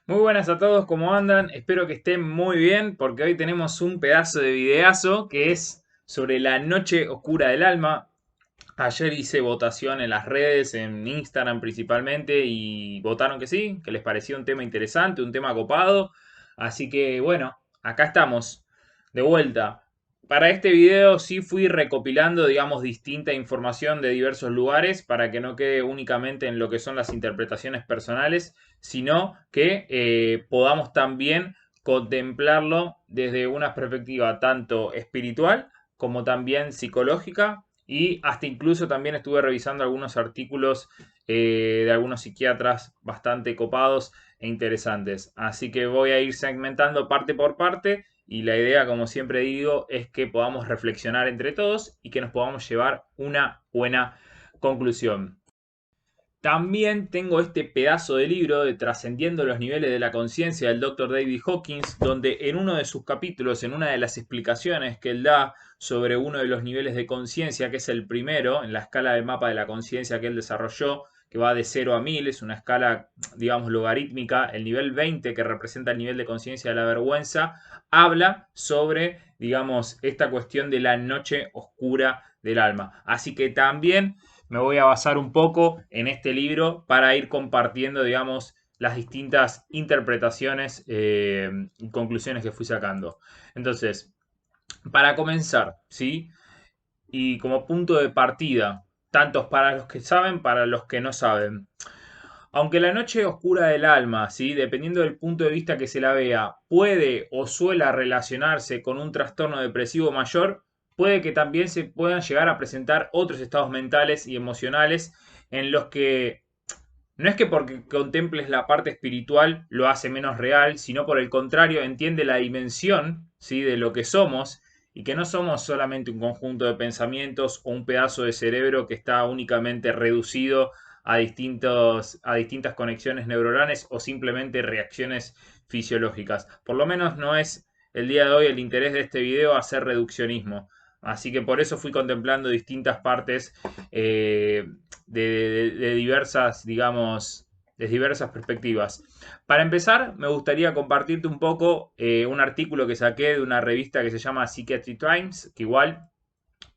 Muy buenas a todos, ¿cómo andan? Espero que estén muy bien porque hoy tenemos un pedazo de videazo que es sobre la noche oscura del alma. Ayer hice votación en las redes, en Instagram principalmente, y votaron que sí, que les parecía un tema interesante, un tema copado. Así que bueno, acá estamos, de vuelta. Para este video sí fui recopilando, digamos, distinta información de diversos lugares para que no quede únicamente en lo que son las interpretaciones personales, sino que podamos también contemplarlo desde una perspectiva tanto espiritual como también psicológica y hasta incluso también estuve revisando algunos artículos de algunos psiquiatras bastante copados e interesantes. Así que voy a ir segmentando parte por parte y la idea, como siempre digo, es que podamos reflexionar entre todos y que nos podamos llevar una buena conclusión. También tengo este pedazo de libro de Trascendiendo los niveles de la conciencia del Dr. David Hawkins, donde en uno de sus capítulos, en una de las explicaciones que él da sobre uno de los niveles de conciencia, que es el primero en la escala de mapa de la conciencia que él desarrolló, que va de 0 a 1000, es una escala, digamos, logarítmica. El nivel 20, que representa el nivel de conciencia de la vergüenza, habla sobre, digamos, esta cuestión de la noche oscura del alma. Así que también me voy a basar un poco en este libro para ir compartiendo, digamos, las distintas interpretaciones y conclusiones que fui sacando. Entonces, para comenzar, ¿sí? Y como punto de partida, tanto para los que saben, para los que no saben. Aunque la noche oscura del alma, ¿sí? Dependiendo del punto de vista que se la vea, puede o suele relacionarse con un trastorno depresivo mayor, puede que también se puedan llegar a presentar otros estados mentales y emocionales en los que no es que porque contemples la parte espiritual lo hace menos real, sino por el contrario, entiende la dimensión, ¿sí? De lo que somos y que no somos solamente un conjunto de pensamientos o un pedazo de cerebro que está únicamente reducido a distintas conexiones neuronales o simplemente reacciones fisiológicas. Por lo menos no es el día de hoy el interés de este video hacer reduccionismo. Así que por eso fui contemplando distintas partes de diversas, digamos, de diversas perspectivas. Para empezar, me gustaría compartirte un poco un artículo que saqué de una revista que se llama Psychiatry Times, que igual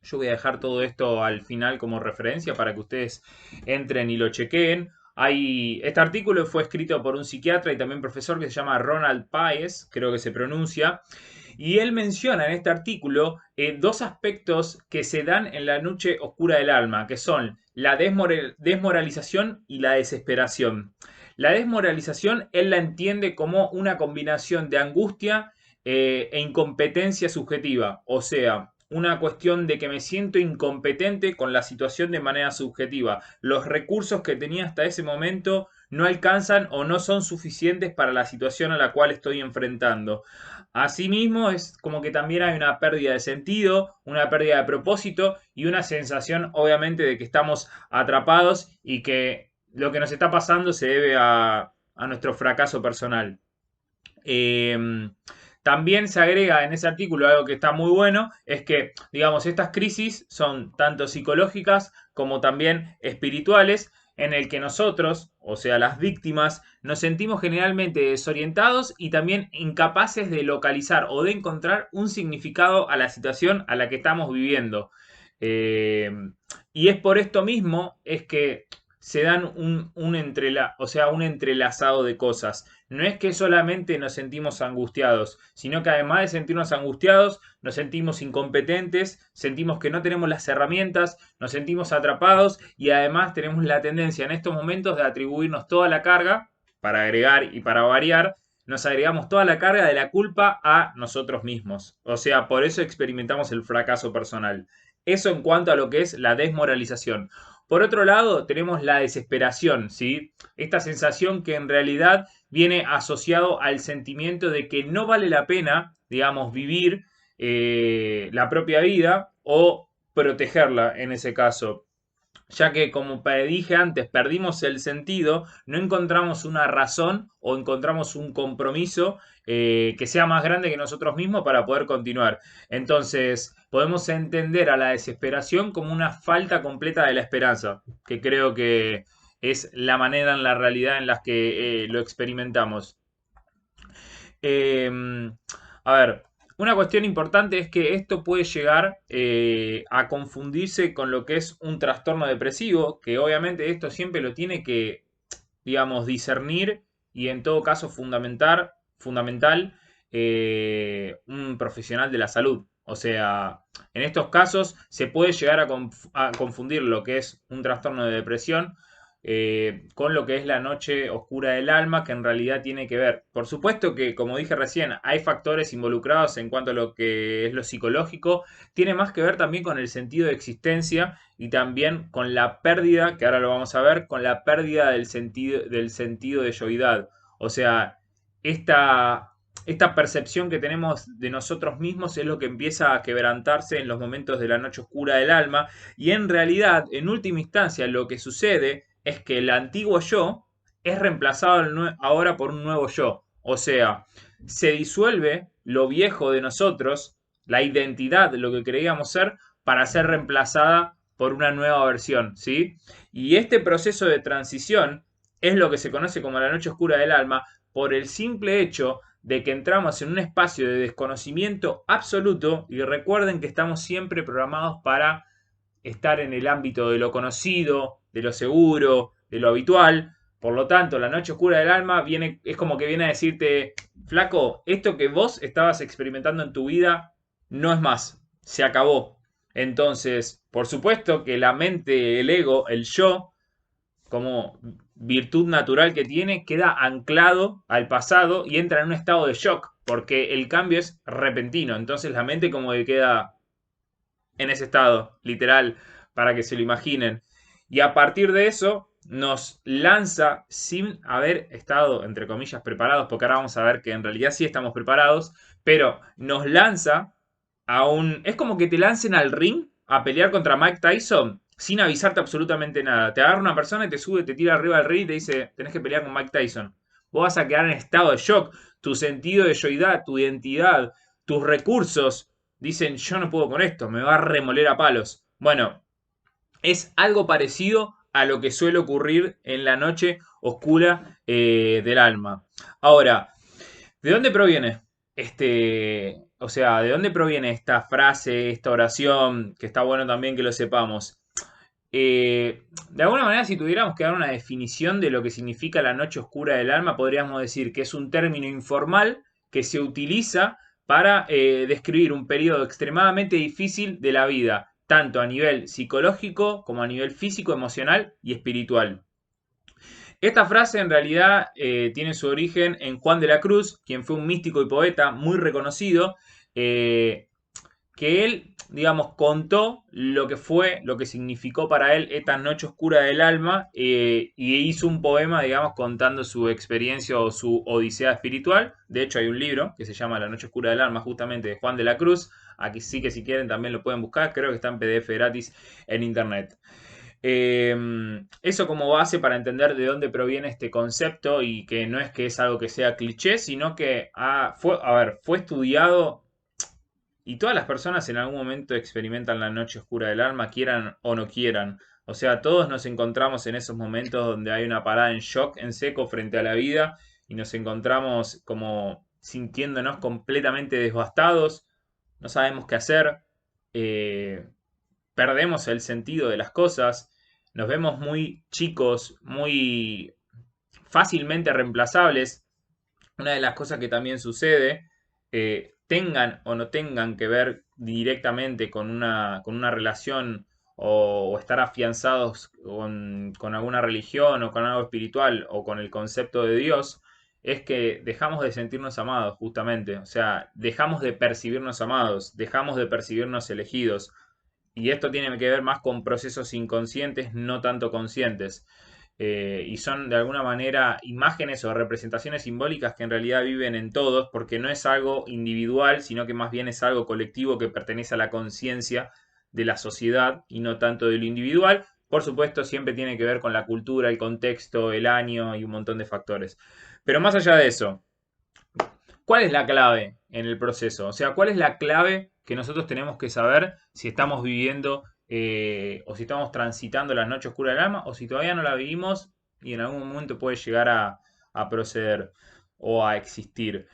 yo voy a dejar todo esto al final como referencia para que ustedes entren y lo chequeen. Este artículo fue escrito por un psiquiatra y también profesor que se llama Ronald Páez, creo que se pronuncia, y él menciona en este artículo dos aspectos que se dan en la noche oscura del alma, que son la desmoralización y la desesperación. La desmoralización él la entiende como una combinación de angustia e incompetencia subjetiva, o sea, una cuestión de que me siento incompetente con la situación de manera subjetiva. Los recursos que tenía hasta ese momento no alcanzan o no son suficientes para la situación a la cual estoy enfrentando. Asimismo, es como que también hay una pérdida de sentido, una pérdida de propósito y una sensación, obviamente, de que estamos atrapados y que lo que nos está pasando se debe a nuestro fracaso personal. También se agrega en ese artículo algo que está muy bueno, es que, digamos, estas crisis son tanto psicológicas como también espirituales, en el que nosotros, o sea, las víctimas, nos sentimos generalmente desorientados y también incapaces de localizar o de encontrar un significado a la situación a la que estamos viviendo. Eh, y es por esto mismo, es que se dan o sea, un entrelazado de cosas. No es que solamente nos sentimos angustiados, sino que además de sentirnos angustiados, nos sentimos incompetentes, sentimos que no tenemos las herramientas, nos sentimos atrapados y además tenemos la tendencia en estos momentos de atribuirnos toda la carga, para agregar y para variar, nos agregamos toda la carga de la culpa a nosotros mismos. O sea, por eso experimentamos el fracaso personal. Eso en cuanto a lo que es la desmoralización. Por otro lado, tenemos la desesperación, ¿sí? Esta sensación que en realidad viene asociado al sentimiento de que no vale la pena, digamos, vivir la propia vida o protegerla en ese caso. Ya que, como dije antes, perdimos el sentido, no encontramos una razón o encontramos un compromiso que sea más grande que nosotros mismos para poder continuar. Entonces, podemos entender a la desesperación como una falta completa de la esperanza, que creo que es la manera en la realidad en la que lo experimentamos. Eh, a ver, una cuestión importante es que esto puede llegar a confundirse con lo que es un trastorno depresivo, que obviamente esto siempre lo tiene que, digamos, discernir y en todo caso fundamental un profesional de la salud. O sea, en estos casos se puede llegar a confundir lo que es un trastorno de depresión con lo que es la noche oscura del alma, que en realidad tiene que ver. Por supuesto que, como dije recién, hay factores involucrados en cuanto a lo que es lo psicológico, tiene más que ver también con el sentido de existencia y también con la pérdida, que ahora lo vamos a ver, con la pérdida del sentido de yoidad. O sea, esta, esta percepción que tenemos de nosotros mismos es lo que empieza a quebrantarse en los momentos de la noche oscura del alma y en realidad, en última instancia, lo que sucede es que el antiguo yo es reemplazado ahora por un nuevo yo. O sea, se disuelve lo viejo de nosotros, la identidad de lo que creíamos ser, para ser reemplazada por una nueva versión, ¿sí? Y este proceso de transición es lo que se conoce como la noche oscura del alma por el simple hecho de que entramos en un espacio de desconocimiento absoluto y recuerden que estamos siempre programados para estar en el ámbito de lo conocido, de lo seguro, de lo habitual. Por lo tanto, la noche oscura del alma es como que viene a decirte, flaco, esto que vos estabas experimentando en tu vida no es más, se acabó. Entonces, por supuesto que la mente, el ego, el yo, como virtud natural que tiene, queda anclado al pasado y entra en un estado de shock, porque el cambio es repentino. Entonces la mente como que queda en ese estado, literal, para que se lo imaginen. Y a partir de eso nos lanza sin haber estado, entre comillas, preparados, porque ahora vamos a ver que en realidad sí estamos preparados, pero nos lanza a un... Es como que te lancen al ring a pelear contra Mike Tyson sin avisarte absolutamente nada. Te agarra una persona y te sube, te tira arriba del ring y te dice, tenés que pelear con Mike Tyson. Vos vas a quedar en estado de shock. Tu sentido de yoidad, tu identidad, tus recursos, dicen, yo no puedo con esto, me va a remoler a palos. Bueno, es algo parecido a lo que suele ocurrir en la noche oscura del alma. Ahora, ¿de dónde proviene o sea, de dónde proviene esta frase, esta oración, que está bueno también que lo sepamos? De alguna manera, si tuviéramos que dar una definición de lo que significa la noche oscura del alma, podríamos decir que es un término informal que se utiliza para describir un periodo extremadamente difícil de la vida, tanto a nivel psicológico como a nivel físico, emocional y espiritual. Esta frase en realidad tiene su origen en Juan de la Cruz, quien fue un místico y poeta muy reconocido, eh, que él, digamos, contó lo que fue, lo que significó para él esta noche oscura del alma y hizo un poema, digamos, contando su experiencia o su odisea espiritual. De hecho, hay un libro que se llama La noche oscura del alma, justamente de Juan de la Cruz. Aquí sí que si quieren también lo pueden buscar, creo que está en PDF gratis en internet. Eso como base para entender de dónde proviene este concepto y que no es que es algo que sea cliché, sino que fue estudiado y todas las personas en algún momento experimentan la noche oscura del alma, quieran o no quieran. O sea, todos nos encontramos en esos momentos donde hay una parada en shock, en seco frente a la vida y nos encontramos como sintiéndonos completamente devastados, no sabemos qué hacer, eh, perdemos el sentido de las cosas, nos vemos muy chicos, muy fácilmente reemplazables. Una de las cosas que también sucede, tengan o no tengan que ver directamente con una relación o estar afianzados con alguna religión o con algo espiritual o con el concepto de Dios, es que dejamos de sentirnos amados, justamente. O sea, dejamos de percibirnos amados, dejamos de percibirnos elegidos. Y esto tiene que ver más con procesos inconscientes, no tanto conscientes. Y son de alguna manera imágenes o representaciones simbólicas que en realidad viven en todos, porque no es algo individual, sino que más bien es algo colectivo que pertenece a la conciencia de la sociedad y no tanto de lo individual. Por supuesto, siempre tiene que ver con la cultura, el contexto, el año y un montón de factores. Pero más allá de eso, ¿cuál es la clave en el proceso? O sea, ¿cuál es la clave que nosotros tenemos que saber si estamos viviendo o si estamos transitando la noche oscura del alma o si todavía no la vivimos y en algún momento puede llegar a proceder? o a existir.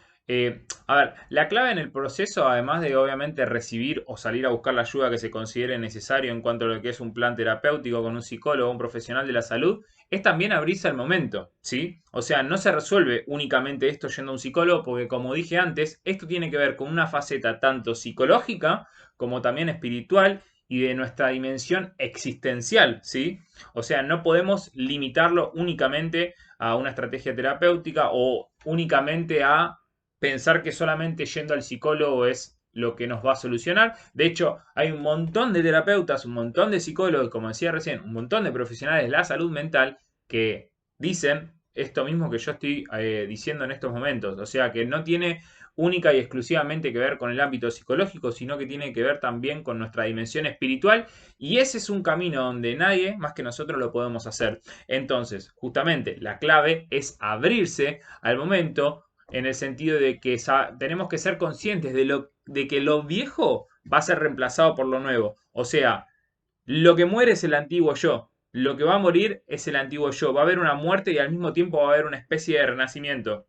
A ver, la clave en el proceso, además de obviamente recibir o salir a buscar la ayuda que se considere necesario en cuanto a lo que es un plan terapéutico con un psicólogo o un profesional de la salud, es también abrirse al momento, ¿sí? O sea, no se resuelve únicamente esto yendo a un psicólogo, porque como dije antes, esto tiene que ver con una faceta tanto psicológica como también espiritual y de nuestra dimensión existencial, ¿sí? O sea, no podemos limitarlo únicamente a una estrategia terapéutica o únicamente a pensar que solamente yendo al psicólogo es lo que nos va a solucionar. De hecho, hay un montón de terapeutas, un montón de psicólogos, como decía recién, un montón de profesionales de la salud mental que dicen esto mismo que yo estoy diciendo en estos momentos. O sea, que no tiene única y exclusivamente que ver con el ámbito psicológico, sino que tiene que ver también con nuestra dimensión espiritual. Y ese es un camino donde nadie más que nosotros lo podemos hacer. Entonces, justamente, la clave es abrirse al momento en el sentido de que tenemos que ser conscientes de que lo viejo va a ser reemplazado por lo nuevo. O sea, lo que muere es el antiguo yo. Lo que va a morir es el antiguo yo. Va a haber una muerte y al mismo tiempo va a haber una especie de renacimiento.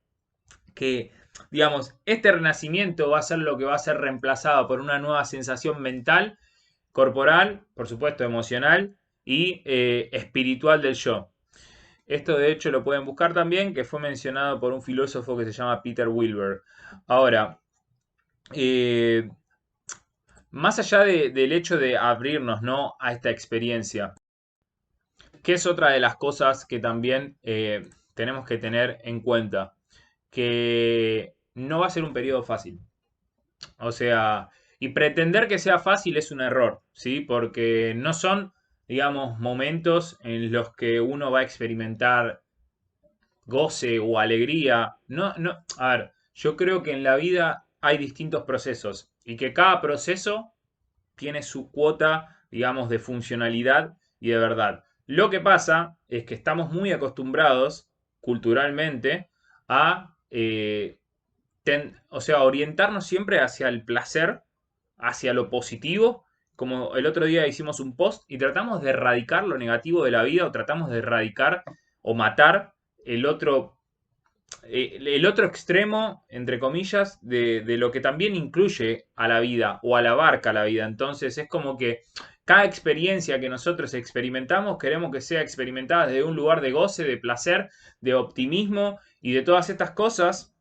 Que, digamos, este renacimiento va a ser lo que va a ser reemplazado por una nueva sensación mental, corporal, por supuesto emocional y espiritual del yo. Esto de hecho lo pueden buscar también, que fue mencionado por un filósofo que se llama Peter Wilber. Ahora, eh, más allá del hecho de abrirnos, ¿no?, a esta experiencia, que es otra de las cosas que también tenemos que tener en cuenta, que no va a ser un periodo fácil. O sea, y pretender que sea fácil es un error, ¿sí? Porque no son, digamos, momentos en los que uno va a experimentar goce o alegría. No, no, a ver, yo creo que en la vida hay distintos procesos y que cada proceso tiene su cuota, digamos, de funcionalidad y de verdad. Lo que pasa es que estamos muy acostumbrados culturalmente a, o sea, orientarnos siempre hacia el placer, hacia lo positivo. Como el otro día hicimos un post y tratamos de erradicar lo negativo de la vida o tratamos de erradicar o matar el otro extremo, entre comillas, de lo que también incluye a la vida o a la abarca la vida. Entonces es como que cada experiencia que nosotros experimentamos queremos que sea experimentada desde un lugar de goce, de placer, de optimismo y de todas estas cosas.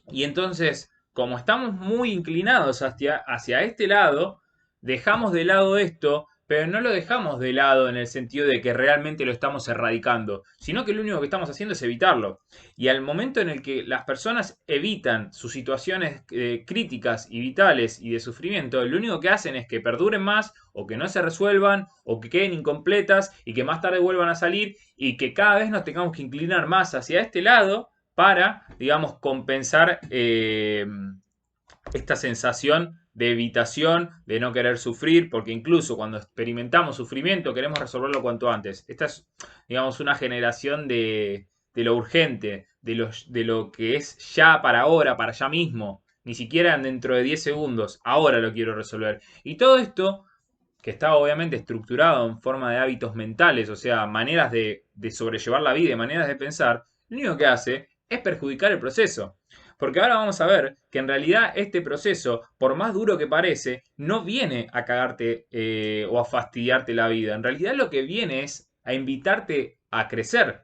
Y entonces, como estamos muy inclinados hacia este lado, dejamos de lado esto, pero no lo dejamos de lado en el sentido de que realmente lo estamos erradicando, sino que lo único que estamos haciendo es evitarlo. Y al momento en el que las personas evitan sus situaciones críticas y vitales y de sufrimiento, lo único que hacen es que perduren más o que no se resuelvan o que queden incompletas y que más tarde vuelvan a salir y que cada vez nos tengamos que inclinar más hacia este lado para, digamos, compensar esta sensación de evitación, de no querer sufrir, porque incluso cuando experimentamos sufrimiento queremos resolverlo cuanto antes. Esta es, digamos, una generación de lo urgente, de lo que es ya para ahora, para ya mismo, ni siquiera dentro de 10 segundos, ahora lo quiero resolver. Y todo esto, que está obviamente estructurado en forma de hábitos mentales, o sea, maneras de sobrellevar la vida, maneras de pensar, lo único que hace es perjudicar el proceso. Porque ahora vamos a ver que en realidad este proceso, por más duro que parece, no viene a cagarte o a fastidiarte la vida. En realidad lo que viene es a invitarte a crecer.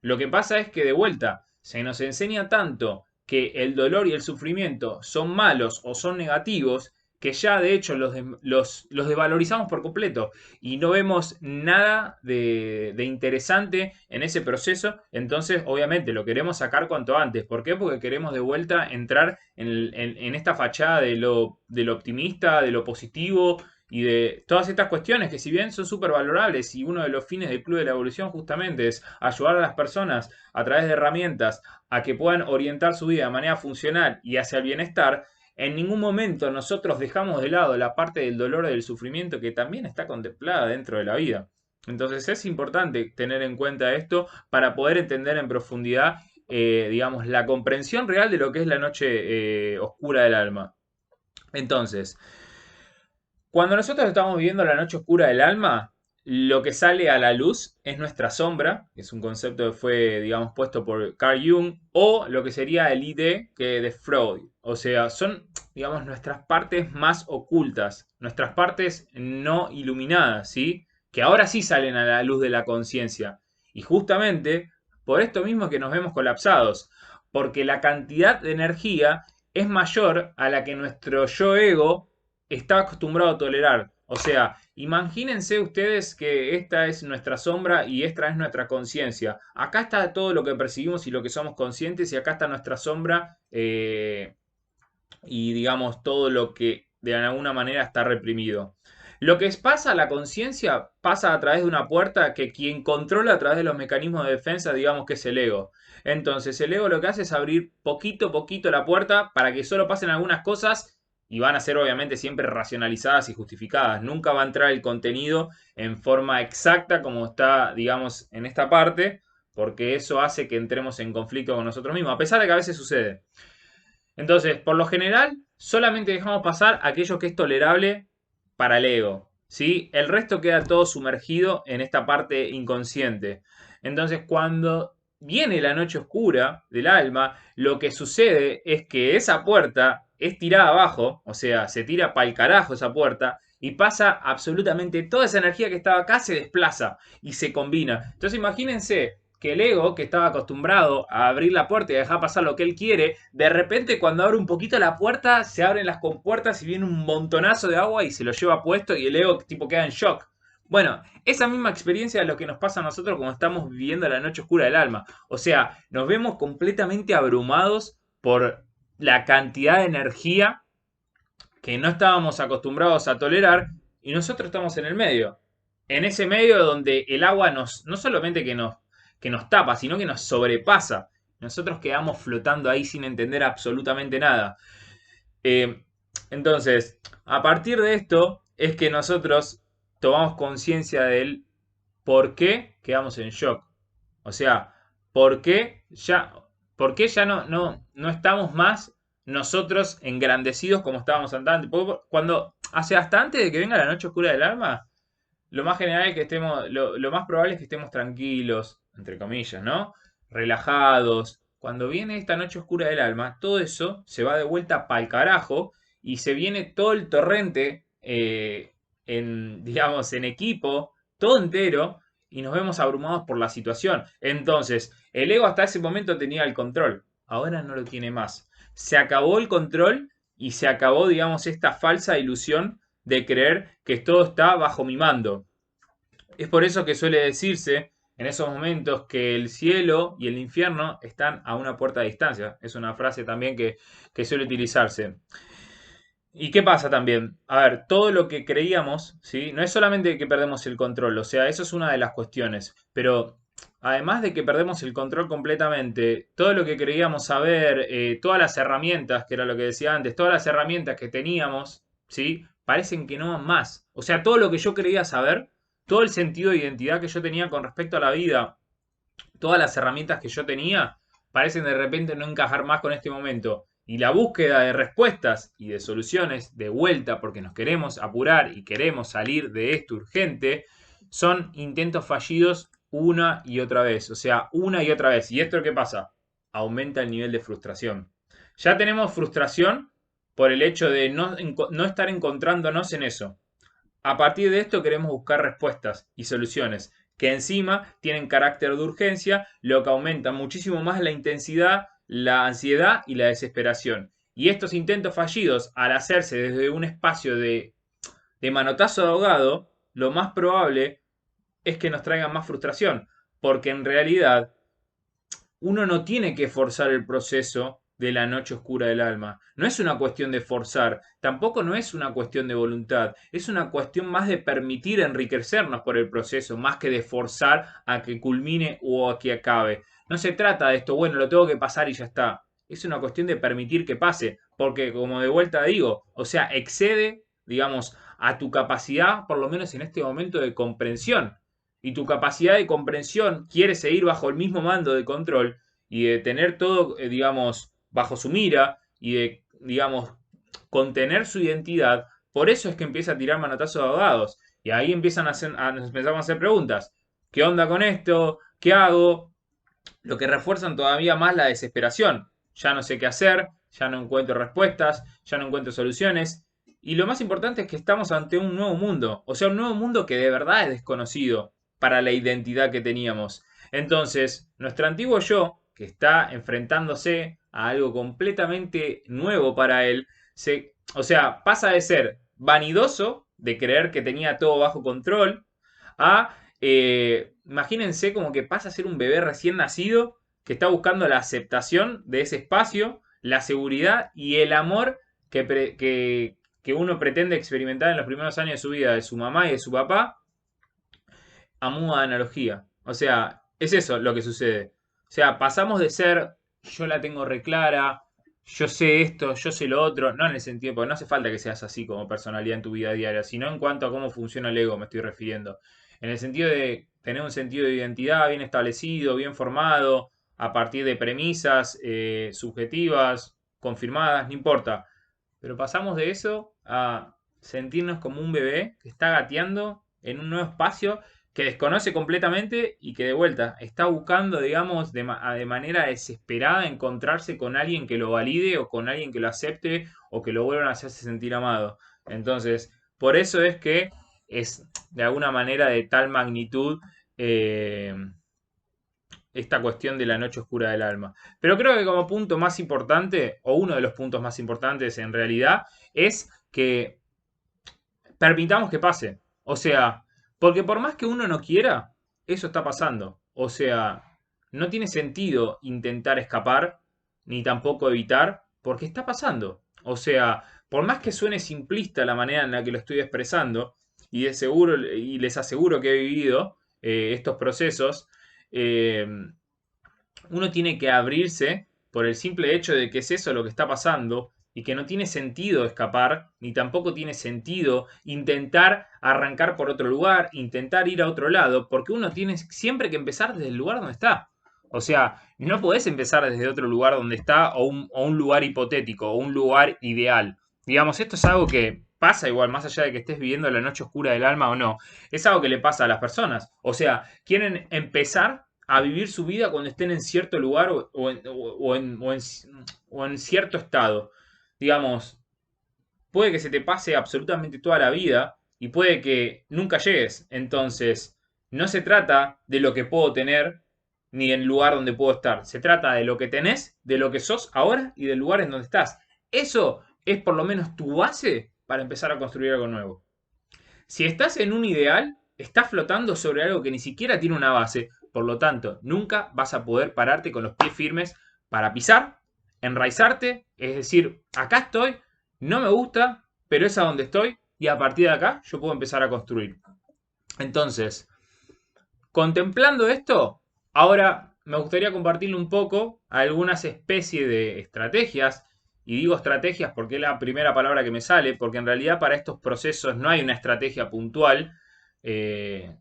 Lo que pasa es que de vuelta se nos enseña tanto que el dolor y el sufrimiento son malos o son negativos que ya de hecho los desvalorizamos por completo y no vemos nada de interesante en ese proceso. Entonces, obviamente, lo queremos sacar cuanto antes. ¿Por qué? Porque queremos de vuelta entrar en esta fachada de lo optimista, de lo positivo y de todas estas cuestiones que si bien son súper valorables y uno de los fines del Club de la Evolución justamente es ayudar a las personas a través de herramientas a que puedan orientar su vida de manera funcional y hacia el bienestar, en ningún momento nosotros dejamos de lado la parte del dolor y del sufrimiento que también está contemplada dentro de la vida. Entonces es importante tener en cuenta esto para poder entender en profundidad, digamos, la comprensión real de lo que es la noche oscura del alma. Entonces, cuando nosotros estamos viviendo la noche oscura del alma, lo que sale a la luz es nuestra sombra, que es un concepto que fue, digamos, puesto por Carl Jung, o lo que sería el ID que de Freud. O sea, son, digamos, nuestras partes más ocultas, nuestras partes no iluminadas, ¿sí? Que ahora sí salen a la luz de la conciencia. Y justamente por esto mismo que nos vemos colapsados, porque la cantidad de energía es mayor a la que nuestro yo ego está acostumbrado a tolerar. O sea, imagínense ustedes que esta es nuestra sombra y esta es nuestra conciencia. Acá está todo lo que percibimos y lo que somos conscientes y acá está nuestra sombra y digamos todo lo que de alguna manera está reprimido. Lo que pasa a la conciencia pasa a través de una puerta que quien controla a través de los mecanismos de defensa, digamos que es el ego. Entonces el ego lo que hace es abrir poquito a poquito la puerta para que solo pasen algunas cosas y van a ser obviamente siempre racionalizadas y justificadas. Nunca va a entrar el contenido en forma exacta como está, digamos, en esta parte, porque eso hace que entremos en conflicto con nosotros mismos, a pesar de que a veces sucede. Entonces, por lo general, solamente dejamos pasar aquello que es tolerable para el ego, ¿sí? El resto queda todo sumergido en esta parte inconsciente. Entonces, cuando viene la noche oscura del alma, lo que sucede es que esa puerta es tirada abajo, o sea, se tira para el carajo esa puerta y pasa absolutamente toda esa energía que estaba acá se desplaza y se combina. Entonces, imagínense que el ego, que estaba acostumbrado a abrir la puerta y a dejar pasar lo que él quiere, de repente cuando abre un poquito la puerta, se abren las compuertas y viene un montonazo de agua y se lo lleva puesto y el ego tipo queda en shock. Bueno, esa misma experiencia es lo que nos pasa a nosotros como estamos viviendo la noche oscura del alma. O sea, nos vemos completamente abrumados por la cantidad de energía que no estábamos acostumbrados a tolerar y nosotros estamos en el medio. En ese medio donde el agua no solamente que nos tapa, sino que nos sobrepasa. Nosotros quedamos flotando ahí sin entender absolutamente nada. Eh, entonces, a partir de esto es que nosotros tomamos conciencia del por qué quedamos en shock. O sea, ¿por qué ya, por qué ya no estamos más nosotros engrandecidos como estábamos antes? Cuando, hasta antes de que venga la noche oscura del alma, lo más general es que estemos, lo más probable es que estemos tranquilos, entre comillas, ¿no? Relajados. Cuando viene esta noche oscura del alma, todo eso se va de vuelta pa'l carajo y se viene todo el torrente digamos, en equipo, todo entero, y nos vemos abrumados por la situación. Entonces, el ego hasta ese momento tenía el control, ahora no lo tiene más. Se acabó el control y se acabó, digamos, esta falsa ilusión de creer que todo está bajo mi mando. Es por eso que suele decirse en esos momentos que el cielo y el infierno están a una puerta de distancia. Es una frase también que suele utilizarse. ¿Y qué pasa también? A ver, todo lo que creíamos, ¿sí? No es solamente que perdemos el control, o sea, eso es una de las cuestiones, pero además de que perdemos el control completamente, todo lo que creíamos saber, todas las herramientas, que era lo que decía antes, todas las herramientas que teníamos, ¿sí? Parecen que no van más. O sea, todo lo que yo creía saber, todo el sentido de identidad que yo tenía con respecto a la vida, todas las herramientas que yo tenía, parecen de repente no encajar más con este momento. Y la búsqueda de respuestas y de soluciones de vuelta, porque nos queremos apurar y queremos salir de esto urgente, son intentos fallidos una y otra vez. O sea, una y otra vez. ¿Y esto qué pasa? Aumenta el nivel de frustración. Ya tenemos frustración por el hecho de no estar encontrándonos en eso. A partir de esto queremos buscar respuestas y soluciones que encima tienen carácter de urgencia, lo que aumenta muchísimo más la intensidad, la ansiedad y la desesperación. Y estos intentos fallidos, al hacerse desde un espacio de manotazo de ahogado, lo más probable es que nos traigan más frustración, porque en realidad uno no tiene que forzar el proceso de la noche oscura del alma. No es una cuestión de forzar, tampoco no es una cuestión de voluntad, es una cuestión más de permitir enriquecernos por el proceso, más que de forzar a que culmine o a que acabe. No se trata de esto, bueno, lo tengo que pasar y ya está. Es una cuestión de permitir que pase, porque como de vuelta digo, o sea, excede, digamos, a tu capacidad, por lo menos en este momento de comprensión y tu capacidad de comprensión quiere seguir bajo el mismo mando de control y de tener todo, digamos, bajo su mira y de, digamos, contener su identidad, por eso es que empieza a tirar manotazos de ahogados. Y ahí nos empezamos a hacer preguntas. ¿Qué onda con esto? ¿Qué hago? Lo que refuerzan todavía más la desesperación. Ya no sé qué hacer, ya no encuentro respuestas, ya no encuentro soluciones. Y lo más importante es que estamos ante un nuevo mundo, o sea, un nuevo mundo que de verdad es desconocido para la identidad que teníamos. Entonces, nuestro antiguo yo, que está enfrentándose a algo completamente nuevo para él, o sea, pasa de ser vanidoso, de creer que tenía todo bajo control, a imagínense como que pasa a ser un bebé recién nacido que está buscando la aceptación de ese espacio, la seguridad y el amor que uno pretende experimentar en los primeros años de su vida de su mamá y de su papá, a modo de analogía. O sea, es eso lo que sucede. O sea, pasamos de ser yo la tengo reclara, yo sé esto, yo sé lo otro, no en el sentido, porque no hace falta que seas así como personalidad en tu vida diaria, sino en cuanto a cómo funciona el ego, me estoy refiriendo. En el sentido de tener un sentido de identidad bien establecido, bien formado, a partir de premisas subjetivas, confirmadas, no importa. Pero pasamos de eso a sentirnos como un bebé que está gateando en un nuevo espacio que desconoce completamente y que de vuelta está buscando, digamos, de manera desesperada encontrarse con alguien que lo valide o con alguien que lo acepte o que lo vuelvan a hacerse sentir amado. Entonces, por eso es que es de alguna manera de tal magnitud eh, esta cuestión de la noche oscura del alma. Pero creo que como punto más importante, o uno de los puntos más importantes en realidad, es que permitamos que pase. O sea, porque por más que uno no quiera, eso está pasando. O sea, no tiene sentido intentar escapar, ni tampoco evitar, porque está pasando. O sea, por más que suene simplista la manera en la que lo estoy expresando, y de seguro, y les aseguro que he vivido estos procesos, eh, uno tiene que abrirse por el simple hecho de que es eso lo que está pasando y que no tiene sentido escapar, ni tampoco tiene sentido intentar arrancar por otro lugar, intentar ir a otro lado, porque uno tiene siempre que empezar desde el lugar donde está. O sea, no podés empezar desde otro lugar donde está o un lugar hipotético o un lugar ideal. Digamos, esto es algo que pasa igual, más allá de que estés viviendo la noche oscura del alma o no. Es algo que le pasa a las personas. O sea, quieren empezar a vivir su vida cuando estén en cierto lugar o en cierto estado. Digamos, puede que se te pase absolutamente toda la vida y puede que nunca llegues. Entonces, no se trata de lo que puedo tener ni del lugar donde puedo estar. Se trata de lo que tenés, de lo que sos ahora y del lugar en donde estás. Eso es por lo menos tu base para empezar a construir algo nuevo. Si estás en un ideal, estás flotando sobre algo que ni siquiera tiene una base. Por lo tanto, nunca vas a poder pararte con los pies firmes para pisar, enraizarte, es decir, acá estoy, no me gusta, pero es a donde estoy y a partir de acá yo puedo empezar a construir. Entonces, contemplando esto, ahora me gustaría compartirle un poco algunas especies de estrategias. Y digo estrategias porque es la primera palabra que me sale, porque en realidad para estos procesos no hay una estrategia puntual, eh,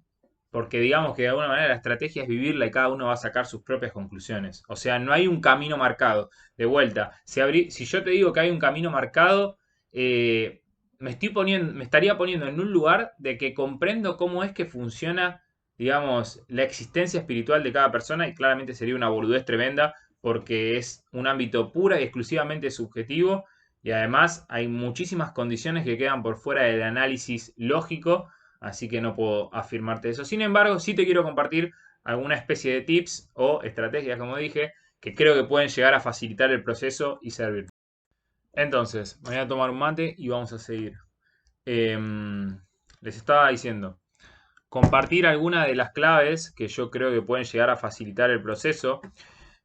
porque digamos que de alguna manera la estrategia es vivirla y cada uno va a sacar sus propias conclusiones. O sea, no hay un camino marcado. De vuelta, si yo te digo que hay un camino marcado, me estaría poniendo en un lugar de que comprendo cómo es que funciona, digamos, la existencia espiritual de cada persona y claramente sería una boludez tremenda porque es un ámbito pura y exclusivamente subjetivo y además hay muchísimas condiciones que quedan por fuera del análisis lógico, así que no puedo afirmarte eso. Sin embargo, sí te quiero compartir alguna especie de tips o estrategias, como dije, que creo que pueden llegar a facilitar el proceso y servir. Entonces, me voy a tomar un mate y vamos a seguir. Les estaba diciendo, compartir algunas de las claves que yo creo que pueden llegar a facilitar el proceso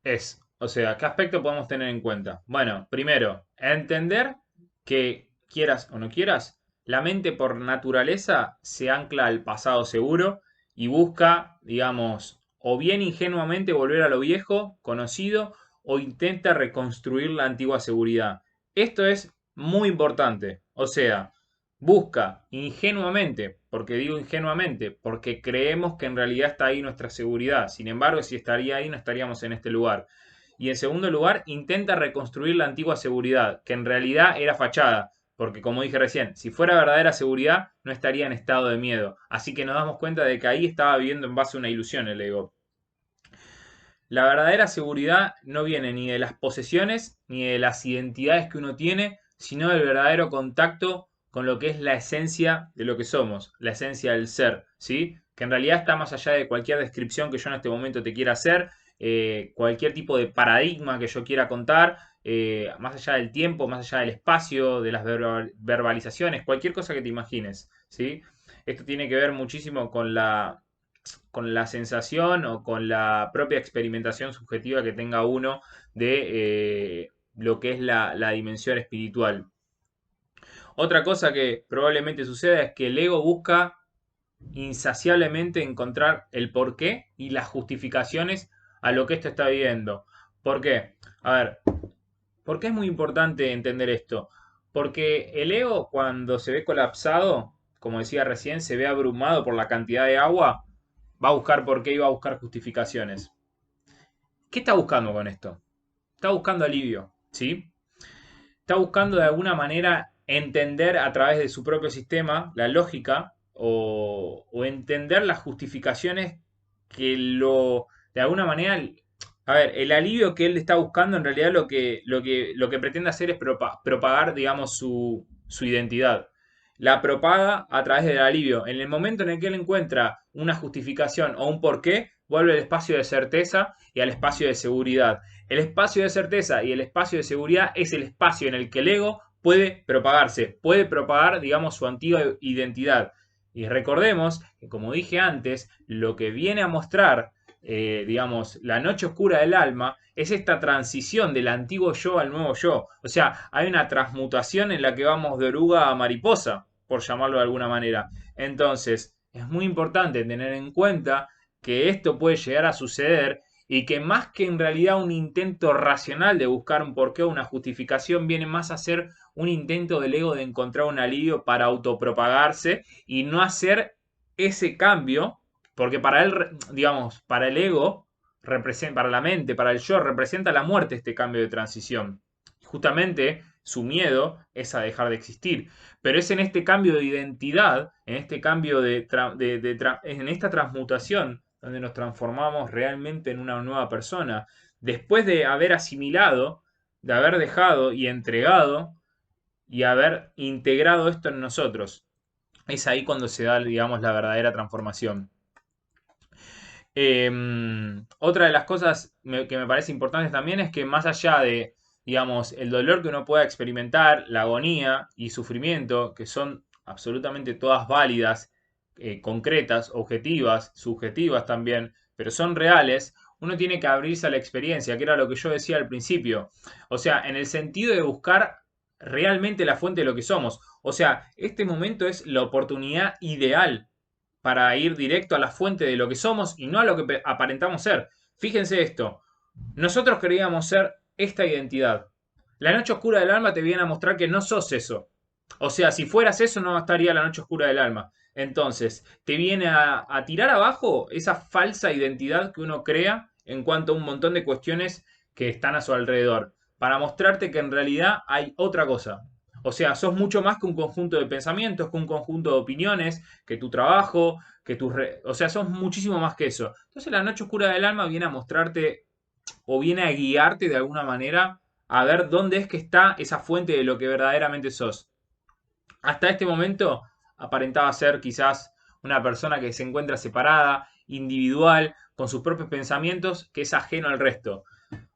es, o sea, ¿qué aspecto podemos tener en cuenta? Bueno, primero, entender que quieras o no quieras, la mente por naturaleza se ancla al pasado seguro y busca, digamos, o bien ingenuamente volver a lo viejo, conocido, o intenta reconstruir la antigua seguridad. Esto es muy importante. O sea, busca ingenuamente, porque digo ingenuamente, porque creemos que en realidad está ahí nuestra seguridad. Sin embargo, si estaría ahí, no estaríamos en este lugar. Y en segundo lugar, intenta reconstruir la antigua seguridad, que en realidad era fachada. Porque como dije recién, si fuera verdadera seguridad, no estaría en estado de miedo. Así que nos damos cuenta de que ahí estaba viviendo en base a una ilusión el ego. La verdadera seguridad no viene ni de las posesiones ni de las identidades que uno tiene, sino del verdadero contacto con lo que es la esencia de lo que somos, la esencia del ser, ¿sí? Que en realidad está más allá de cualquier descripción que yo en este momento te quiera hacer, cualquier tipo de paradigma que yo quiera contar, más allá del tiempo, más allá del espacio, de las verbalizaciones, cualquier cosa que te imagines, ¿sí? Esto tiene que ver muchísimo con la sensación o con la propia experimentación subjetiva que tenga uno de lo que es la dimensión espiritual. Otra cosa que probablemente suceda es que el ego busca insaciablemente encontrar el porqué y las justificaciones a lo que esto está viviendo. ¿Por qué? A ver, ¿por qué es muy importante entender esto? Porque el ego cuando se ve colapsado, como decía recién, se ve abrumado por la cantidad de agua, va a buscar por qué y va a buscar justificaciones. ¿Qué está buscando con esto? Está buscando alivio, ¿sí? Está buscando de alguna manera entender a través de su propio sistema la lógica o entender las justificaciones que de alguna manera, a ver, el alivio que él está buscando en realidad lo que pretende hacer es propagar, digamos, su identidad. La propaga a través del alivio. En el momento en el que él encuentra una justificación o un porqué, vuelve al espacio de certeza y al espacio de seguridad. El espacio de certeza y el espacio de seguridad es el espacio en el que el ego puede propagarse, puede propagar, digamos, su antigua identidad. Y recordemos que, como dije antes, lo que viene a mostrar, digamos, la noche oscura del alma es esta transición del antiguo yo al nuevo yo. O sea, hay una transmutación en la que vamos de oruga a mariposa, por llamarlo de alguna manera. Entonces, es muy importante tener en cuenta que esto puede llegar a suceder y que más que en realidad un intento racional de buscar un porqué o una justificación, viene más a ser un intento del ego de encontrar un alivio para autopropagarse y no hacer ese cambio, porque para él, digamos, para el ego, para la mente, para el yo, representa la muerte este cambio de transición. Justamente su miedo es a dejar de existir. Pero es en este cambio de identidad, en este cambio en esta transmutación, donde nos transformamos realmente en una nueva persona. Después de haber asimilado, de haber dejado y entregado y haber integrado esto en nosotros. Es ahí cuando se da, digamos, la verdadera transformación. Otra de las cosas que me parece importante también es que más allá de, digamos, el dolor que uno pueda experimentar, la agonía y sufrimiento, que son absolutamente todas válidas, concretas, objetivas, subjetivas también, pero son reales, uno tiene que abrirse a la experiencia, que era lo que yo decía al principio. O sea, en el sentido de buscar realmente la fuente de lo que somos. O sea, este momento es la oportunidad ideal para ir directo a la fuente de lo que somos y no a lo que aparentamos ser. Fíjense esto, nosotros queríamos ser esta identidad. La noche oscura del alma te viene a mostrar que no sos eso. O sea, si fueras eso no estaría la noche oscura del alma. Entonces, te viene a tirar abajo esa falsa identidad que uno crea en cuanto a un montón de cuestiones que están a su alrededor, para mostrarte que en realidad hay otra cosa. O sea, sos mucho más que un conjunto de pensamientos, que un conjunto de opiniones, que tu trabajo, que tus... O sea, sos muchísimo más que eso. Entonces la noche oscura del alma viene a mostrarte o viene a guiarte de alguna manera a ver dónde es que está esa fuente de lo que verdaderamente sos. Hasta este momento aparentaba ser quizás una persona que se encuentra separada, individual, con sus propios pensamientos, que es ajeno al resto.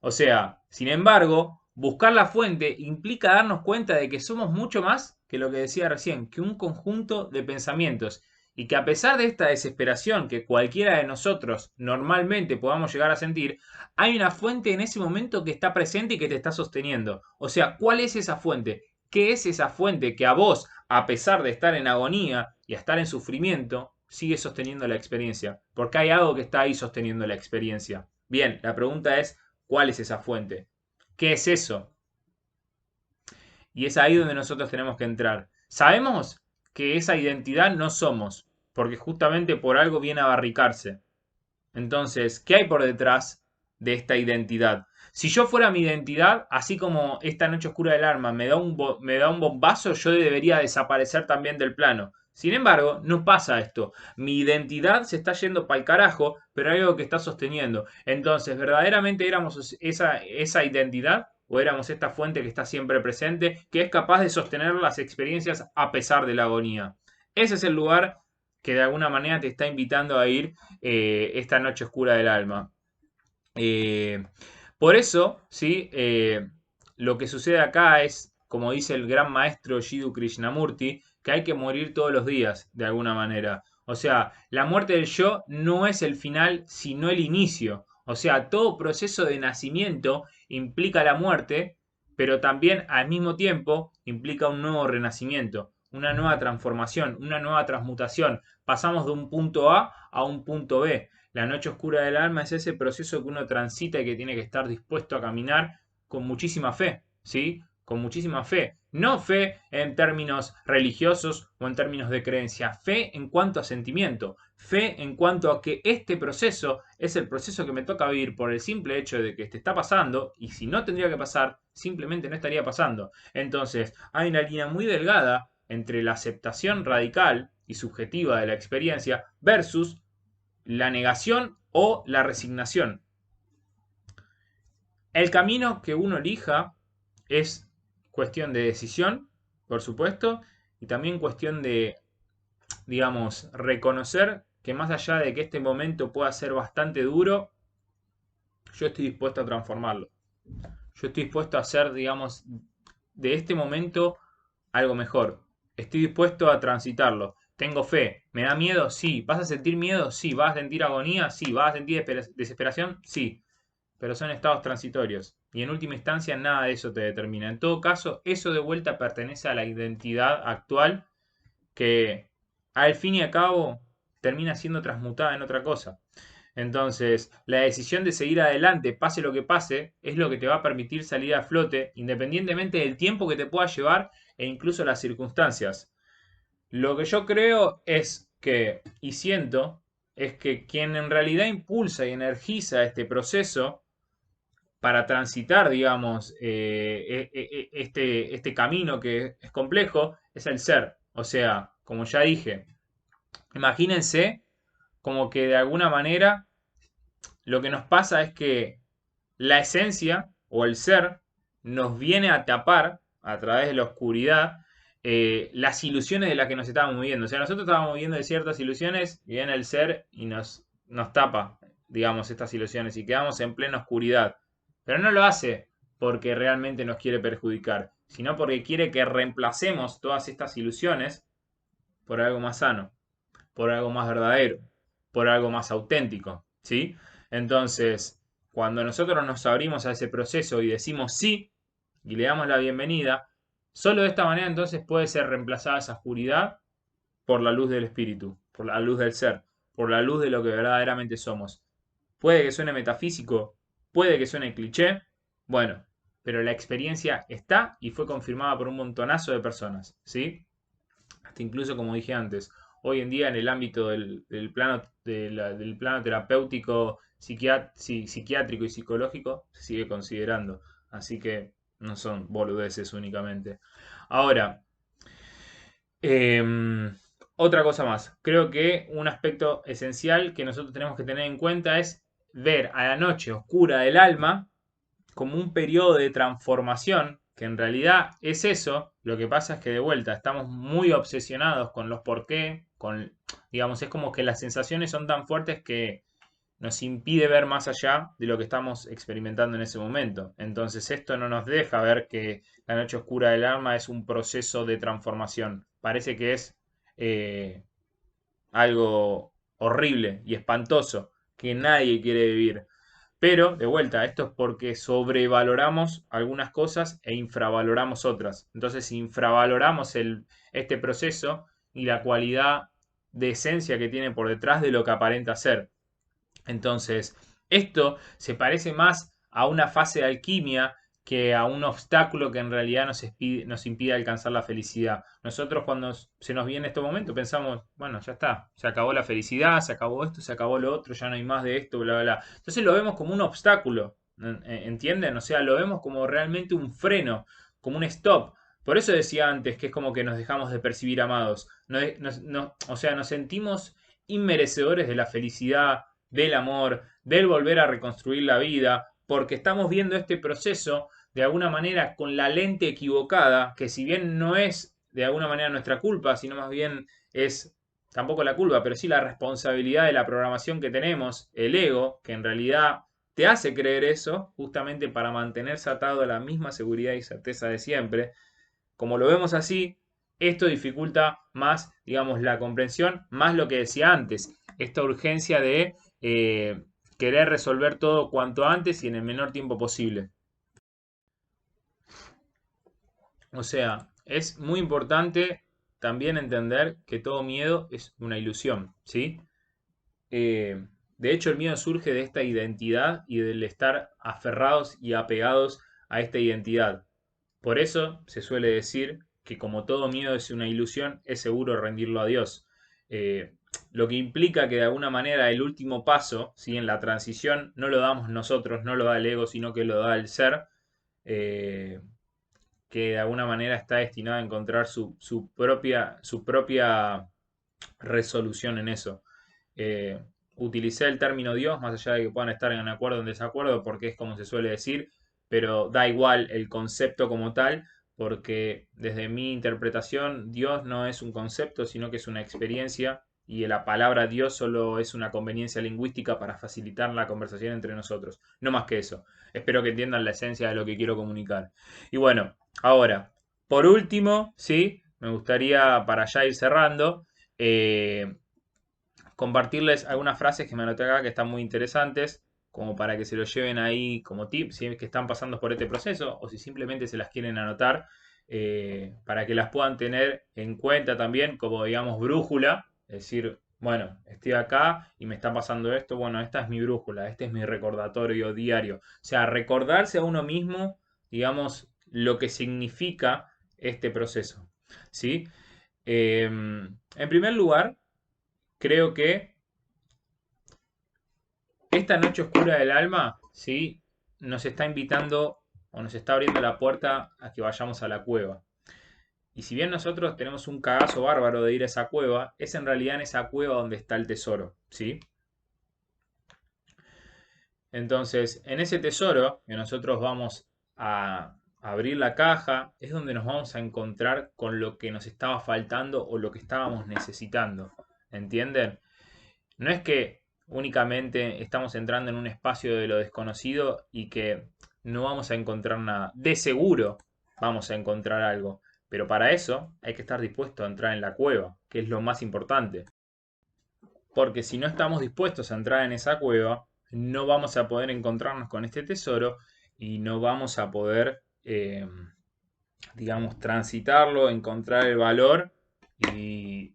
O sea, sin embargo, buscar la fuente implica darnos cuenta de que somos mucho más que lo que decía recién, que un conjunto de pensamientos. Y que a pesar de esta desesperación que cualquiera de nosotros normalmente podamos llegar a sentir, hay una fuente en ese momento que está presente y que te está sosteniendo. O sea, ¿cuál es esa fuente? ¿Qué es esa fuente que a vos, a pesar de estar en agonía y estar en sufrimiento, sigue sosteniendo la experiencia? Porque hay algo que está ahí sosteniendo la experiencia. Bien, la pregunta es, ¿cuál es esa fuente? ¿Qué es eso? Y es ahí donde nosotros tenemos que entrar. Sabemos que esa identidad no somos, porque justamente por algo viene a barricarse. Entonces, ¿qué hay por detrás de esta identidad? Si yo fuera mi identidad, así como esta noche oscura del alma me da un bombazo, yo debería desaparecer también del plano. Sin embargo, no pasa esto. Mi identidad se está yendo para el carajo, pero hay algo que está sosteniendo. Entonces, ¿verdaderamente éramos esa identidad? ¿O éramos esta fuente que está siempre presente, que es capaz de sostener las experiencias a pesar de la agonía? Ese es el lugar que de alguna manera te está invitando a ir esta noche oscura del alma. Eh, por eso, ¿sí? Lo que sucede acá es, como dice el gran maestro Jiddu Krishnamurti, que hay que morir todos los días, de alguna manera. O sea, la muerte del yo no es el final, sino el inicio. O sea, todo proceso de nacimiento implica la muerte, pero también al mismo tiempo implica un nuevo renacimiento, una nueva transformación, una nueva transmutación. Pasamos de un punto A un punto B. La noche oscura del alma es ese proceso que uno transita y que tiene que estar dispuesto a caminar con muchísima fe, ¿sí? Con muchísima fe. No fe en términos religiosos o en términos de creencia. Fe en cuanto a sentimiento. Fe en cuanto a que este proceso es el proceso que me toca vivir por el simple hecho de que te está pasando y si no tendría que pasar, simplemente no estaría pasando. Entonces, hay una línea muy delgada entre la aceptación radical y subjetiva de la experiencia versus la negación o la resignación. El camino que uno elija es cuestión de decisión, por supuesto, y también cuestión de, digamos, reconocer que más allá de que este momento pueda ser bastante duro, yo estoy dispuesto a transformarlo. Yo estoy dispuesto a hacer, digamos, de este momento algo mejor. Estoy dispuesto a transitarlo. Tengo fe. ¿Me da miedo? Sí. ¿Vas a sentir miedo? Sí. ¿Vas a sentir agonía? Sí. ¿Vas a sentir desesperación? Sí. Pero son estados transitorios. Y en última instancia nada de eso te determina. En todo caso, eso de vuelta pertenece a la identidad actual que al fin y al cabo termina siendo transmutada en otra cosa. Entonces, la decisión de seguir adelante, pase lo que pase, es lo que te va a permitir salir a flote, independientemente del tiempo que te pueda llevar e incluso las circunstancias. Lo que yo creo es que, y siento, es que quien en realidad impulsa y energiza este proceso para transitar, digamos, este camino que es complejo, es el ser. O sea, como ya dije, imagínense como que de alguna manera lo que nos pasa es que la esencia o el ser nos viene a tapar a través de la oscuridad las ilusiones de las que nos estábamos viviendo. O sea, nosotros estábamos viviendo de ciertas ilusiones y viene el ser y nos tapa, digamos, estas ilusiones y quedamos en plena oscuridad. Pero no lo hace porque realmente nos quiere perjudicar, sino porque quiere que reemplacemos todas estas ilusiones por algo más sano, por algo más verdadero, por algo más auténtico, ¿sí? Entonces, cuando nosotros nos abrimos a ese proceso y decimos sí y le damos la bienvenida, solo de esta manera entonces puede ser reemplazada esa oscuridad por la luz del espíritu, por la luz del ser, por la luz de lo que verdaderamente somos. Puede que suene metafísico, puede que suene cliché, bueno, pero la experiencia está y fue confirmada por un montonazo de personas, ¿sí? Hasta incluso, como dije antes, hoy en día en el ámbito del plano, del plano terapéutico, psiquiátrico y psicológico, se sigue considerando. Así que no son boludeces únicamente. Ahora, otra cosa más. Creo que un aspecto esencial que nosotros tenemos que tener en cuenta es ver a la noche oscura del alma como un periodo de transformación, que en realidad es eso. Lo que pasa es que de vuelta estamos muy obsesionados con los por qué, digamos, es como que las sensaciones son tan fuertes que nos impide ver más allá de lo que estamos experimentando en ese momento. Entonces esto no nos deja ver que la noche oscura del alma es un proceso de transformación. Parece que es eh, algo horrible y espantoso que nadie quiere vivir. Pero, de vuelta, esto es porque sobrevaloramos algunas cosas e infravaloramos otras. Entonces, infravaloramos este proceso y la cualidad de esencia que tiene por detrás de lo que aparenta ser. Entonces, esto se parece más a una fase de alquimia que a un obstáculo que en realidad nos impide alcanzar la felicidad. Nosotros cuando se nos viene este momento pensamos, bueno, ya está, se acabó la felicidad, se acabó esto, se acabó lo otro, ya no hay más de esto, bla, bla, bla. Entonces lo vemos como un obstáculo, ¿Entienden? O sea, lo vemos como realmente un freno, como un stop. Por eso decía antes que es como que nos dejamos de percibir amados. O sea, nos sentimos inmerecedores de la felicidad, del amor, del volver a reconstruir la vida, porque estamos viendo este proceso de alguna manera con la lente equivocada, que si bien no es de alguna manera nuestra culpa, sino más bien es tampoco la culpa, pero sí la responsabilidad de la programación que tenemos, el ego, que en realidad te hace creer eso justamente para mantenerse atado a la misma seguridad y certeza de siempre. Como lo vemos así, esto dificulta más, digamos, la comprensión, más lo que decía antes, esta urgencia de querer resolver todo cuanto antes y en el menor tiempo posible. O sea, es muy importante también entender que todo miedo es una ilusión, ¿sí? Eh, de hecho, el miedo surge de esta identidad y del estar aferrados y apegados a esta identidad. Por eso se suele decir que como todo miedo es una ilusión, es seguro rendirlo a Dios. Eh, lo que implica que de alguna manera el último paso, ¿sí? En la transición, no lo damos nosotros, no lo da el ego, sino que lo da el ser, eh, que de alguna manera está destinado a encontrar su propia resolución en eso. Eh, Utilicé el término Dios, más allá de que puedan estar en acuerdo o en desacuerdo, porque es como se suele decir, pero da igual el concepto como tal, porque desde mi interpretación, Dios no es un concepto, sino que es una experiencia, y la palabra Dios solo es una conveniencia lingüística para facilitar la conversación entre nosotros. No más que eso. Espero que entiendan la esencia de lo que quiero comunicar. Y bueno, ahora, por último, sí, me gustaría, para ya ir cerrando, eh, compartirles algunas frases que me anoté acá que están muy interesantes, como para que se lo lleven ahí como tip, si es que están pasando por este proceso o si simplemente se las quieren anotar, para que las puedan tener en cuenta también como, digamos, brújula. Es decir, bueno, estoy acá y me está pasando esto, bueno, esta es mi brújula, este es mi recordatorio diario. O sea, recordarse a uno mismo, digamos, lo que significa este proceso. ¿Sí? En primer lugar, creo que esta noche oscura del alma, ¿sí? Nos está invitando o nos está abriendo la puerta a que vayamos a la cueva. Y si bien nosotros tenemos un cagazo bárbaro de ir a esa cueva, es en realidad en esa cueva donde está el tesoro, ¿sí? Entonces, en ese tesoro que nosotros vamos a abrir la caja, es donde nos vamos a encontrar con lo que nos estaba faltando o lo que estábamos necesitando. ¿Entienden? No es que únicamente estamos entrando en un espacio de lo desconocido y que no vamos a encontrar nada. De seguro vamos a encontrar algo. Pero para eso hay que estar dispuesto a entrar en la cueva, que es lo más importante. Porque si no estamos dispuestos a entrar en esa cueva, no vamos a poder encontrarnos con este tesoro y no vamos a poder, digamos, transitarlo, encontrar el valor y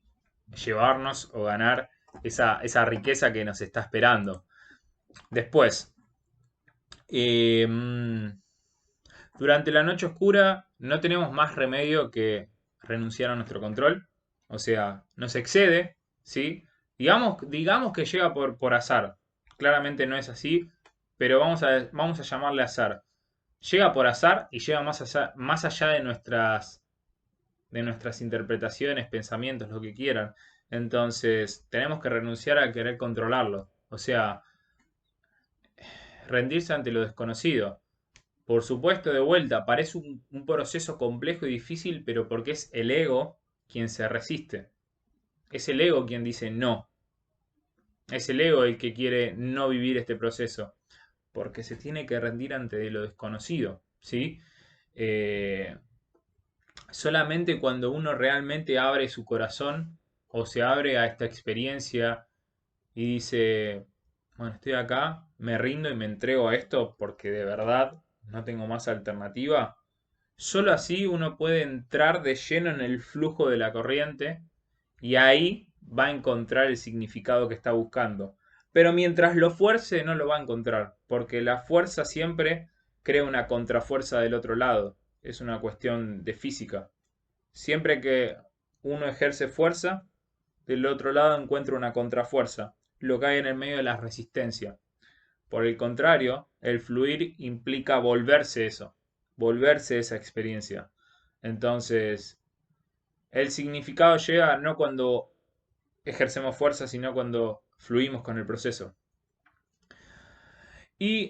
llevarnos o ganar esa riqueza que nos está esperando. Después, eh, durante la noche oscura no tenemos más remedio que renunciar a nuestro control. O sea, nos excede, ¿sí? Digamos que llega por azar. Claramente no es así, pero vamos a llamarle azar. Llega por azar y llega más allá de nuestras interpretaciones, pensamientos, lo que quieran. Entonces, tenemos que renunciar a querer controlarlo. O sea, rendirse ante lo desconocido. Por supuesto, de vuelta, parece un proceso complejo y difícil, pero porque es el ego quien se resiste. Es el ego quien dice no. Es el ego el que quiere no vivir este proceso. Porque se tiene que rendir ante lo desconocido. ¿Sí? Eh, Solamente cuando uno realmente abre su corazón o se abre a esta experiencia y dice, bueno, estoy acá, me rindo y me entrego a esto porque de verdad no tengo más alternativa. Solo así uno puede entrar de lleno en el flujo de la corriente y ahí va a encontrar el significado que está buscando. Pero mientras lo fuerce no lo va a encontrar, porque la fuerza siempre crea una contrafuerza del otro lado. Es una cuestión de física. Siempre que uno ejerce fuerza, del otro lado encuentra una contrafuerza, lo que hay en el medio de la resistencia. Por el contrario, el fluir implica volverse eso, volverse esa experiencia. Entonces, el significado llega no cuando ejercemos fuerza, sino cuando fluimos con el proceso. Y,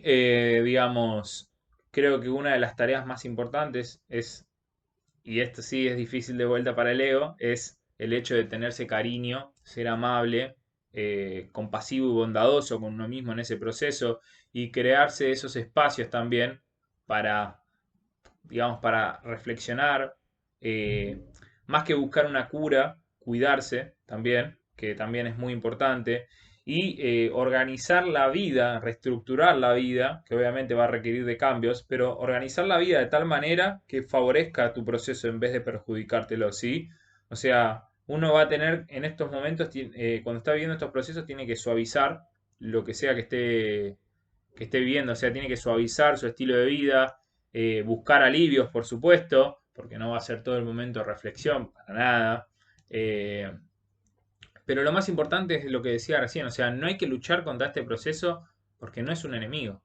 digamos, creo que una de las tareas más importantes es, y esto sí es difícil de vuelta para el ego, es el hecho de tenerse cariño, ser amable, compasivo y bondadoso con uno mismo en ese proceso y crearse esos espacios también para, digamos, para reflexionar, eh, más que buscar una cura, cuidarse también, que también es muy importante, y organizar la vida, reestructurar la vida, que obviamente va a requerir de cambios, pero organizar la vida de tal manera que favorezca tu proceso en vez de perjudicártelo, ¿sí? O sea, uno va a tener en estos momentos, cuando está viviendo estos procesos, tiene que suavizar lo que sea que esté viviendo, o sea, tiene que suavizar su estilo de vida, buscar alivios, por supuesto, porque no va a ser todo el momento reflexión, para nada. Eh, pero lo más importante es lo que decía recién, o sea, no hay que luchar contra este proceso porque no es un enemigo.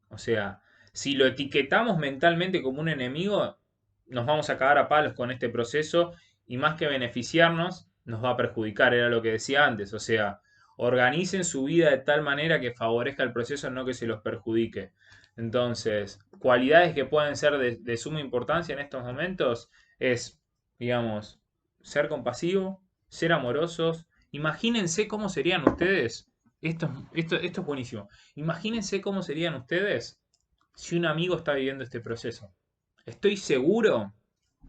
O sea, si lo etiquetamos mentalmente como un enemigo, nos vamos a cagar a palos con este proceso y más que beneficiarnos, nos va a perjudicar, era lo que decía antes. O sea, organicen su vida de tal manera que favorezca el proceso, no que se los perjudique. Entonces, cualidades que pueden ser de suma importancia en estos momentos es, digamos, ser compasivo, ser amorosos. Imagínense cómo serían ustedes. Esto es buenísimo. Imagínense cómo serían ustedes si un amigo está viviendo este proceso. Estoy seguro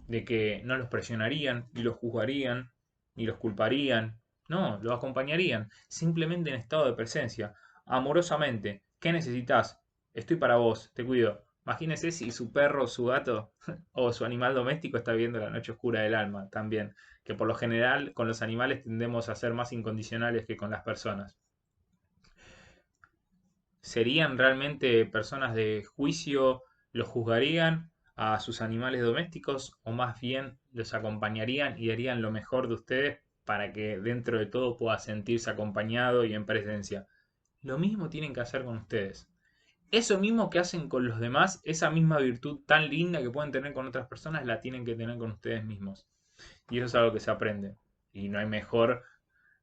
de que no los presionarían, ni los juzgarían, ni los culparían. No, los acompañarían, simplemente en estado de presencia, amorosamente. ¿Qué necesitas? Estoy para vos, te cuido. Imagínense si su perro, su gato o su animal doméstico está viviendo la noche oscura del alma también, que por lo general con los animales tendemos a ser más incondicionales que con las personas. ¿Serían realmente personas de juicio? ¿Los juzgarían a sus animales domésticos o más bien los acompañarían y harían lo mejor de ustedes para que dentro de todo pueda sentirse acompañado y en presencia? Lo mismo tienen que hacer con ustedes. Eso mismo que hacen con los demás, esa misma virtud tan linda que pueden tener con otras personas, la tienen que tener con ustedes mismos. Y eso es algo que se aprende. Y no hay mejor,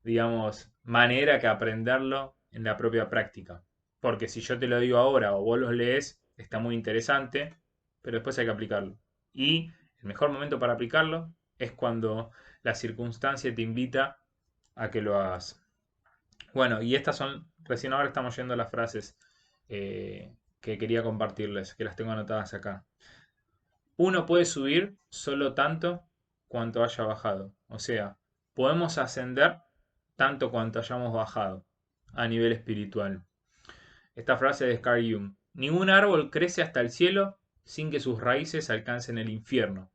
digamos, manera que aprenderlo en la propia práctica. Porque si yo te lo digo ahora o vos lo lees, está muy interesante, pero después hay que aplicarlo. Y el mejor momento para aplicarlo es cuando la circunstancia te invita a que lo hagas. Bueno, y estas son, recién ahora estamos yendo a las frases que quería compartirles, que las tengo anotadas acá. Uno puede subir solo tanto cuanto haya bajado. O sea, podemos ascender tanto cuanto hayamos bajado a nivel espiritual. Esta frase de Carl Jung. Ningún árbol crece hasta el cielo sin que sus raíces alcancen el infierno.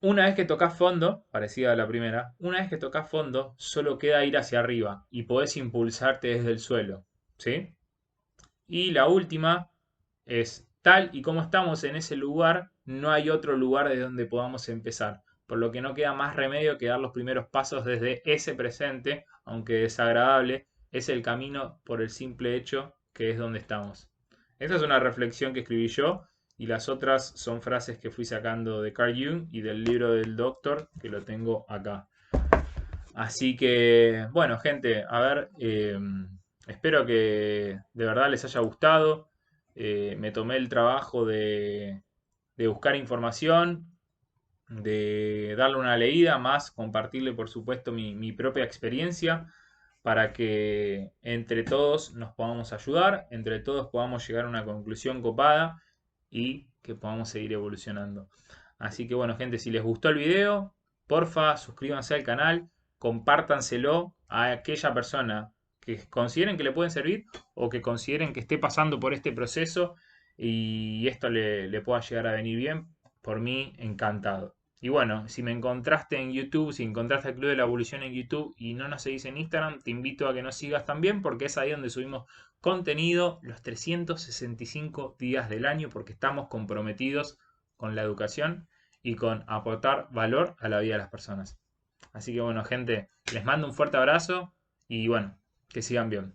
Una vez que tocas fondo, parecida a la primera, una vez que tocas fondo, solo queda ir hacia arriba y podés impulsarte desde el suelo. ¿Sí? Y la última es, tal y como estamos en ese lugar, no hay otro lugar desde donde podamos empezar. Por lo que no queda más remedio que dar los primeros pasos desde ese presente, aunque desagradable, es el camino por el simple hecho que es donde estamos. Esta es una reflexión que escribí yo y las otras son frases que fui sacando de Carl Jung y del libro del Doctor, que lo tengo acá. Así que, bueno, gente, a ver, espero que de verdad les haya gustado. Me tomé el trabajo de buscar información, de darle una leída, más compartirle, por supuesto, mi propia experiencia para que entre todos nos podamos ayudar, entre todos podamos llegar a una conclusión copada y que podamos seguir evolucionando. Así que bueno, gente, si les gustó el video, porfa, suscríbanse al canal, compártanselo a aquella persona que consideren que le pueden servir o que consideren que esté pasando por este proceso y esto le pueda llegar a venir bien. Por mí, encantado. Y bueno, si me encontraste en YouTube, si encontraste el Club de la Evolución en YouTube y no nos seguís en Instagram, te invito a que nos sigas también porque es ahí donde subimos contenido los 365 días del año porque estamos comprometidos con la educación y con aportar valor a la vida de las personas. Así que bueno, gente, les mando un fuerte abrazo y bueno, que sigan bien.